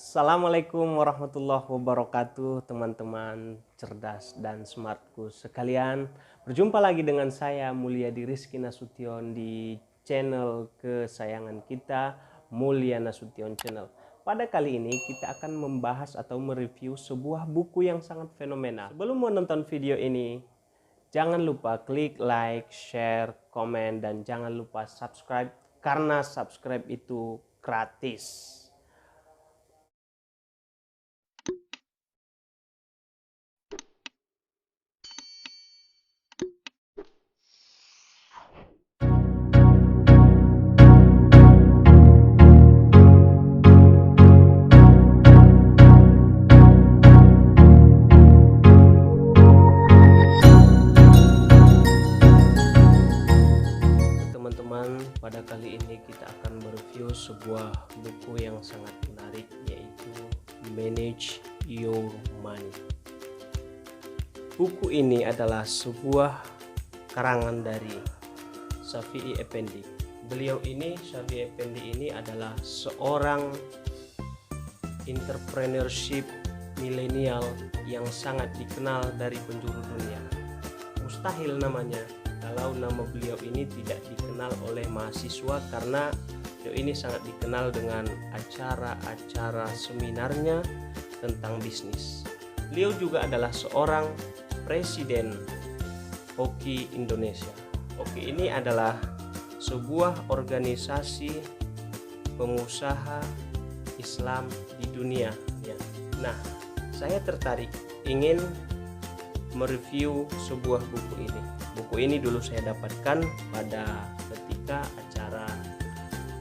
Assalamualaikum warahmatullahi wabarakatuh, teman-teman cerdas dan smartku sekalian. Berjumpa lagi dengan saya Mulyadi Rizky Nasution di channel kesayangan kita, Mulya Nasution Channel. Pada kali ini kita akan membahas atau mereview sebuah buku yang sangat fenomenal. Sebelum menonton video ini, jangan lupa klik like, share, komen, dan jangan lupa subscribe karena subscribe itu gratis. Teman-teman, pada kali ini kita akan mereview sebuah buku yang sangat menarik, yaitu Manage Your Money. Buku ini adalah sebuah karangan dari Shafi'i Effendi. Shafi'i Effendi ini adalah seorang entrepreneurship milenial yang sangat dikenal dari penjuru dunia. Mustahil namanya kalau nama beliau ini tidak dikenal oleh mahasiswa, karena beliau ini sangat dikenal dengan acara-acara seminarnya tentang bisnis. Beliau juga adalah seorang presiden Hoki Indonesia. Hoki ini adalah sebuah organisasi pengusaha Islam di dunia ya. Nah, saya tertarik ingin mereview sebuah buku ini. Buku ini dulu saya dapatkan pada ketika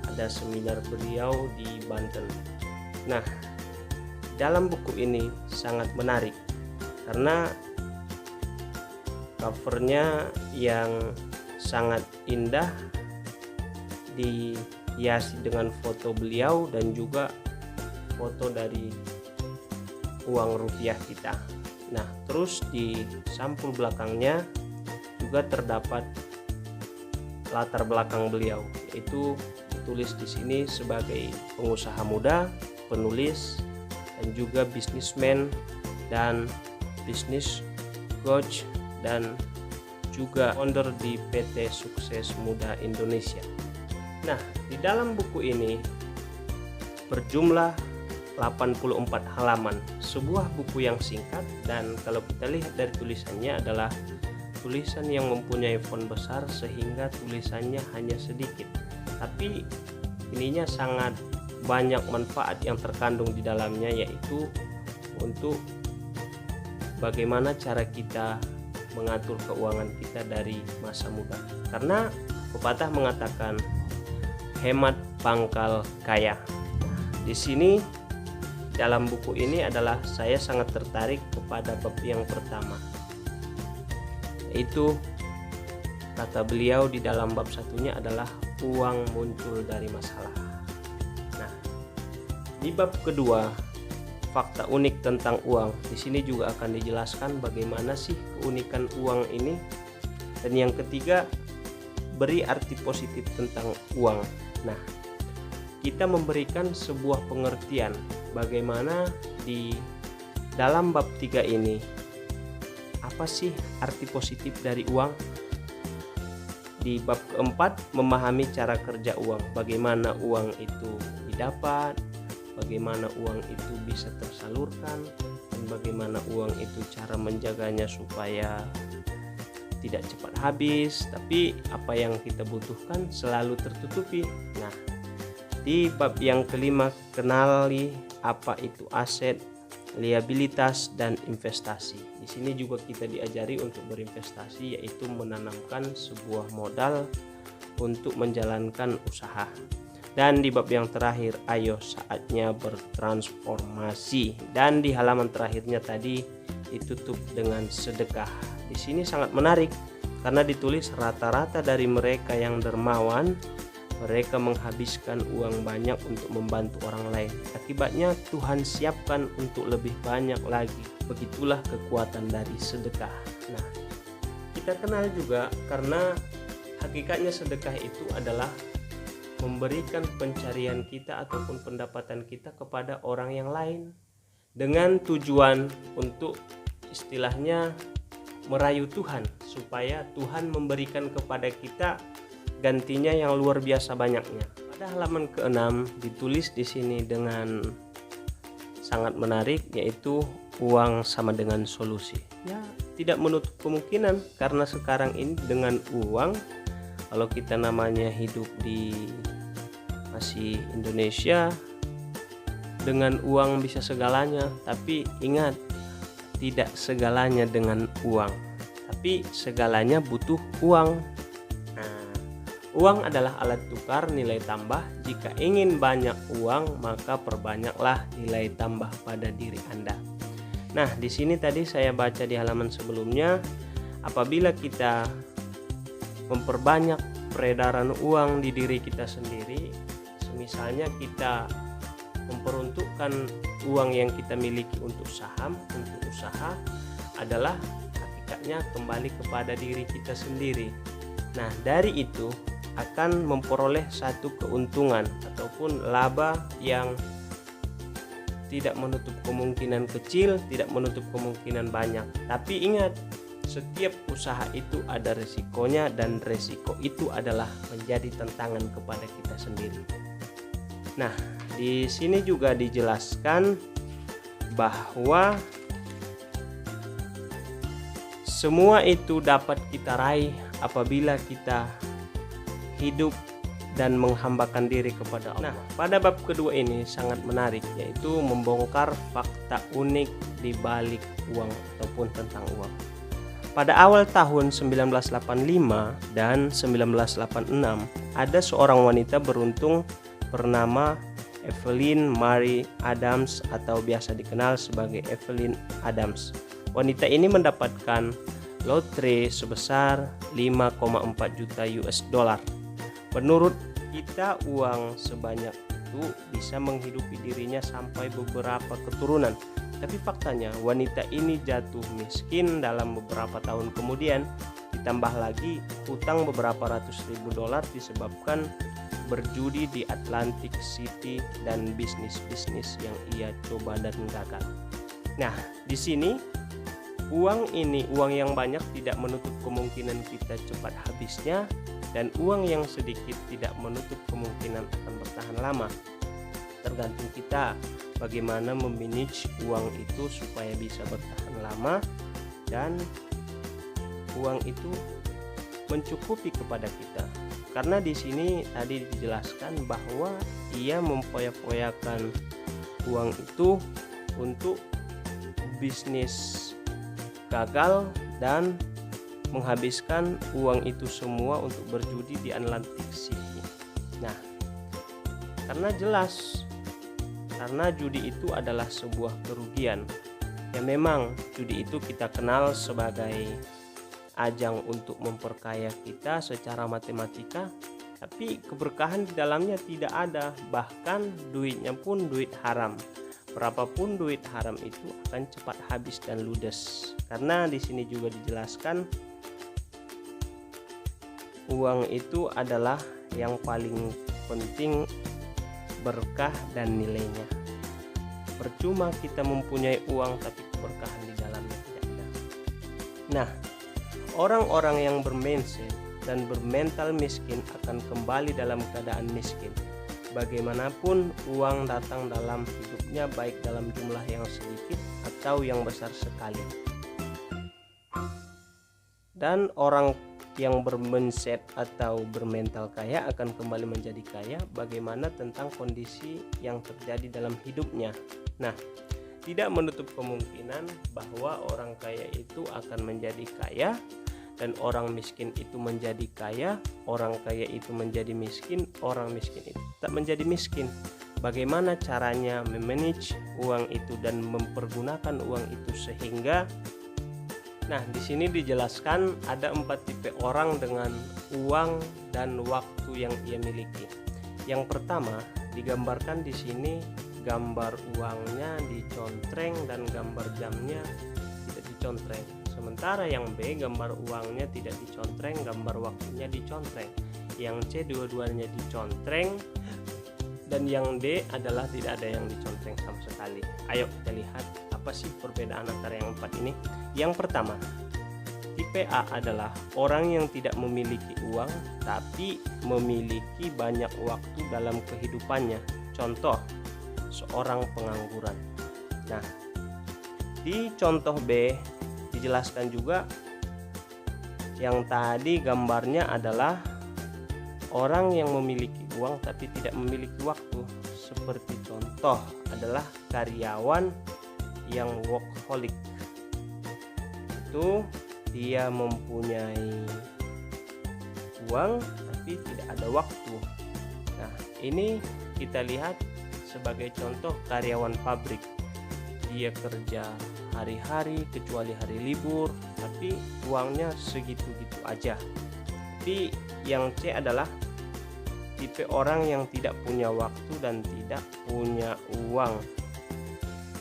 ada seminar beliau di Banten. Nah, dalam buku ini sangat menarik karena covernya yang sangat indah, dihiasi dengan foto beliau dan juga foto dari uang rupiah kita. Nah, terus di sampul belakangnya juga terdapat latar belakang beliau, yaitu ditulis di sini sebagai pengusaha muda, penulis, dan juga bisnismen dan bisnis coach, dan juga founder di PT Sukses Muda Indonesia. Nah, di dalam buku ini berjumlah 84 halaman, sebuah buku yang singkat, dan kalau kita lihat dari tulisannya adalah tulisan yang mempunyai font besar sehingga tulisannya hanya sedikit, tapi ininya sangat banyak manfaat yang terkandung di dalamnya, yaitu untuk bagaimana cara kita mengatur keuangan kita dari masa muda. Karena pepatah mengatakan hemat pangkal kaya. Di sini dalam buku ini adalah saya sangat tertarik kepada bab yang pertama, yaitu kata beliau di dalam bab satunya adalah uang muncul dari masalah. Nah, di bab kedua, fakta unik tentang uang. Di sini juga akan dijelaskan bagaimana sih keunikan uang ini. Dan yang ketiga, beri arti positif tentang uang. Nah, kita memberikan sebuah pengertian bagaimana di dalam bab 3 ini apa sih arti positif dari uang. Di bab keempat, memahami cara kerja uang, bagaimana uang itu didapat, bagaimana uang itu bisa tersalurkan, dan bagaimana uang itu cara menjaganya supaya tidak cepat habis, tapi apa yang kita butuhkan selalu tertutupi. Nah, di bab yang kelima, kenali apa itu aset, liabilitas, dan investasi. Di sini juga kita diajari untuk berinvestasi, yaitu menanamkan sebuah modal untuk menjalankan usaha. Dan di bab yang terakhir, ayo saatnya bertransformasi. Dan di halaman terakhirnya tadi ditutup dengan sedekah. Di sini sangat menarik karena ditulis rata-rata dari mereka yang dermawan, mereka menghabiskan uang banyak untuk membantu orang lain. Akibatnya Tuhan siapkan untuk lebih banyak lagi. Begitulah kekuatan dari sedekah. Nah, kita kenal juga karena hakikatnya sedekah itu adalah memberikan pencarian kita ataupun pendapatan kita kepada orang yang lain dengan tujuan untuk istilahnya merayu Tuhan, supaya Tuhan memberikan kepada kita gantinya yang luar biasa banyaknya. Pada halaman ke-6 ditulis di sini dengan sangat menarik, yaitu uang sama dengan solusi. Ya, tidak menutup kemungkinan karena sekarang ini dengan uang, kalau kita namanya hidup di masih Indonesia, dengan uang bisa segalanya. Tapi ingat, tidak segalanya dengan uang, tapi segalanya butuh uang. Nah, uang adalah alat tukar nilai tambah. Jika ingin banyak uang, maka perbanyaklah nilai tambah pada diri Anda. Nah, di sini tadi saya baca di halaman sebelumnya, apabila kita memperbanyak peredaran uang di diri kita sendiri, misalnya kita memperuntukkan uang yang kita miliki untuk saham, untuk usaha, adalah hakikatnya kembali kepada diri kita sendiri. Nah, dari itu akan memperoleh satu keuntungan ataupun laba yang tidak menutup kemungkinan kecil, tidak menutup kemungkinan banyak. Tapi ingat, setiap usaha itu ada resikonya, dan resiko itu adalah menjadi tantangan kepada kita sendiri. Nah, di sini juga dijelaskan bahwa semua itu dapat kita raih apabila kita hidup dan menghambakan diri kepada Allah. Nah, pada bab kedua ini sangat menarik, yaitu membongkar fakta unik di balik uang ataupun tentang uang. Pada awal tahun 1985 dan 1986, ada seorang wanita beruntung bernama Evelyn Marie Adams atau biasa dikenal sebagai Evelyn Adams. Wanita ini mendapatkan lotre sebesar 5,4 juta US dollar. Menurut kita, uang sebanyak itu bisa menghidupi dirinya sampai beberapa keturunan. Tapi faktanya wanita ini jatuh miskin dalam beberapa tahun kemudian. Ditambah lagi hutang beberapa ratus ribu dolar disebabkan berjudi di Atlantic City dan bisnis-bisnis yang ia coba dan gagal. Nah, di sini uang yang banyak tidak menutup kemungkinan kita cepat habisnya, dan uang yang sedikit tidak menutup kemungkinan akan bertahan lama. Tergantung kita bagaimana memanage uang itu supaya bisa bertahan lama dan uang itu mencukupi kepada kita. Karena di sini tadi dijelaskan bahwa ia mempoya-poyakan uang itu untuk bisnis gagal dan menghabiskan uang itu semua untuk berjudi di Atlantic City. Nah, karena judi itu adalah sebuah kerugian. Ya, memang judi itu kita kenal sebagai ajang untuk memperkaya kita secara matematika, tapi keberkahan di dalamnya tidak ada. Bahkan duitnya pun duit haram. Berapapun duit haram itu akan cepat habis dan ludes. Karena di sini juga dijelaskan uang itu adalah yang paling penting, berkah dan nilainya. Percuma kita mempunyai uang tapi keberkahan di dalamnya tidak ada. Nah, orang-orang yang bermindset dan bermental miskin akan kembali dalam keadaan miskin. Bagaimanapun uang datang dalam hidupnya, baik dalam jumlah yang sedikit atau yang besar sekali. Dan orang yang bermindset atau bermental kaya akan kembali menjadi kaya. Bagaimana tentang kondisi yang terjadi dalam hidupnya? Nah, tidak menutup kemungkinan bahwa orang kaya itu akan menjadi kaya dan orang miskin itu menjadi kaya, orang kaya itu menjadi miskin, orang miskin itu tak menjadi miskin. Bagaimana caranya memanage uang itu dan mempergunakan uang itu sehingga di sini dijelaskan ada 4 tipe orang dengan uang dan waktu yang ia miliki. Yang pertama digambarkan di sini, gambar uangnya dicontreng dan gambar jamnya tidak dicontreng. Sementara yang B, gambar uangnya tidak dicontreng, gambar waktunya dicontreng. yang C dua-duanya dicontreng, dan yang D adalah tidak ada yang dicontreng sama sekali. Ayo kita lihat apa sih perbedaan antara yang 4 ini. Yang pertama, tipe A adalah orang yang tidak memiliki uang tapi memiliki banyak waktu dalam kehidupannya. Contoh, seorang pengangguran. Nah, di contoh B dijelaskan juga yang tadi gambarnya adalah orang yang memiliki uang tapi tidak memiliki waktu. Seperti contoh adalah karyawan yang workaholic. Itu dia mempunyai uang tapi tidak ada waktu. Nah, ini kita lihat sebagai contoh karyawan pabrik. Dia kerja hari-hari kecuali hari libur, tapi uangnya segitu-gitu aja. Tapi yang C adalah tipe orang yang tidak punya waktu dan tidak punya uang.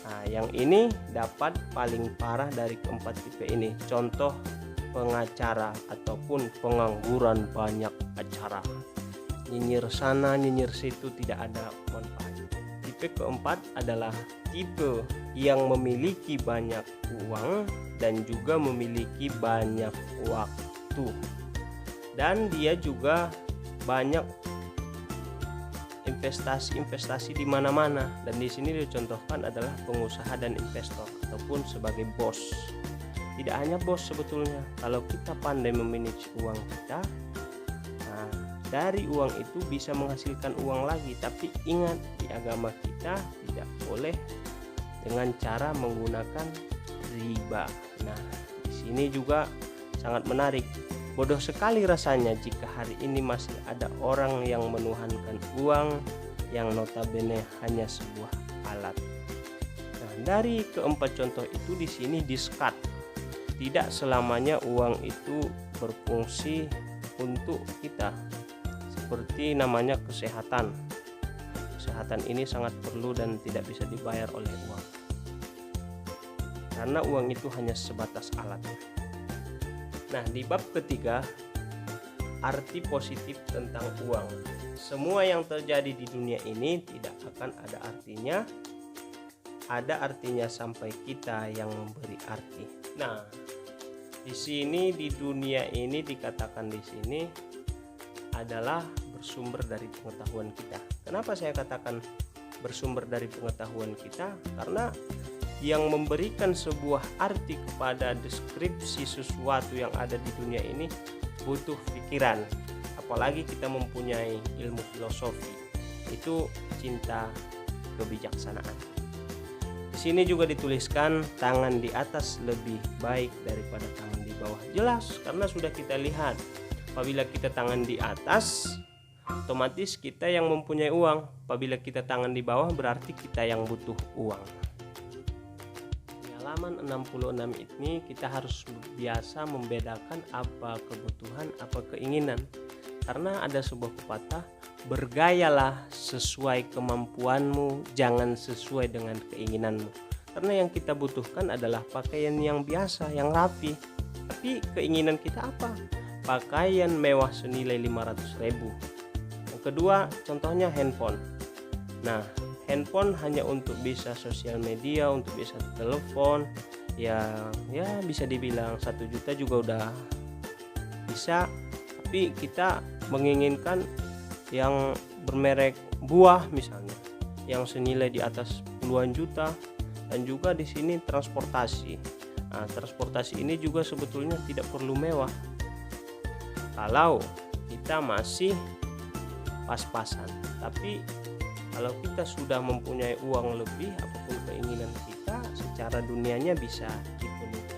Nah, yang ini dapat paling parah dari keempat tipe ini. Contoh, pengacara ataupun pengangguran banyak acara. Nyinyir sana, nyinyir situ, tidak ada manfaat. Tipe keempat adalah tipe yang memiliki banyak uang dan juga memiliki banyak waktu. Dan dia juga banyak investasi di mana-mana, dan di sini dicontohkan adalah pengusaha dan investor ataupun sebagai bos. Tidak hanya bos sebetulnya, kalau kita pandai memanage uang kita, nah, dari uang itu bisa menghasilkan uang lagi. Tapi ingat, di agama kita tidak boleh dengan cara menggunakan riba. Nah, di sini juga sangat menarik. Bodoh sekali rasanya jika hari ini masih ada orang yang menuhankan uang yang notabene hanya sebuah alat. Nah, dari keempat contoh itu di sini diskat. Tidak selamanya uang itu berfungsi untuk kita. Seperti namanya kesehatan. Kesehatan ini sangat perlu dan tidak bisa dibayar oleh uang. Karena uang itu hanya sebatas alat. Nah, di bab ketiga, arti positif tentang uang. Semua yang terjadi di dunia ini tidak akan ada artinya. Ada artinya sampai kita yang memberi arti. Nah, di sini di dunia ini dikatakan di sini adalah bersumber dari pengetahuan kita. Kenapa saya katakan bersumber dari pengetahuan kita? Karena yang memberikan sebuah arti kepada deskripsi sesuatu yang ada di dunia ini butuh pikiran. Apalagi kita mempunyai ilmu filosofi, itu cinta kebijaksanaan. Di sini juga dituliskan tangan di atas lebih baik daripada tangan di bawah. Jelas, karena sudah kita lihat, apabila kita tangan di atas, otomatis kita yang mempunyai uang. Apabila kita tangan di bawah, berarti kita yang butuh uang. Halaman 66 ini kita harus biasa membedakan apa kebutuhan, apa keinginan. Karena ada sebuah pepatah, bergayalah sesuai kemampuanmu, jangan sesuai dengan keinginanmu. Karena yang kita butuhkan adalah pakaian yang biasa, yang rapi. Tapi keinginan kita apa? Pakaian mewah senilai 500.000. Yang kedua, contohnya handphone. Nah, handphone hanya untuk bisa sosial media, untuk bisa telepon, ya bisa dibilang 1 juta juga udah bisa. Tapi kita menginginkan yang bermerek buah misalnya, yang senilai di atas puluhan juta. Dan juga di sini transportasi. Nah, transportasi ini juga sebetulnya tidak perlu mewah. Kalau kita masih pas-pasan. Tapi kalau kita sudah mempunyai uang lebih, apapun keinginan kita secara dunianya bisa dipenuhi.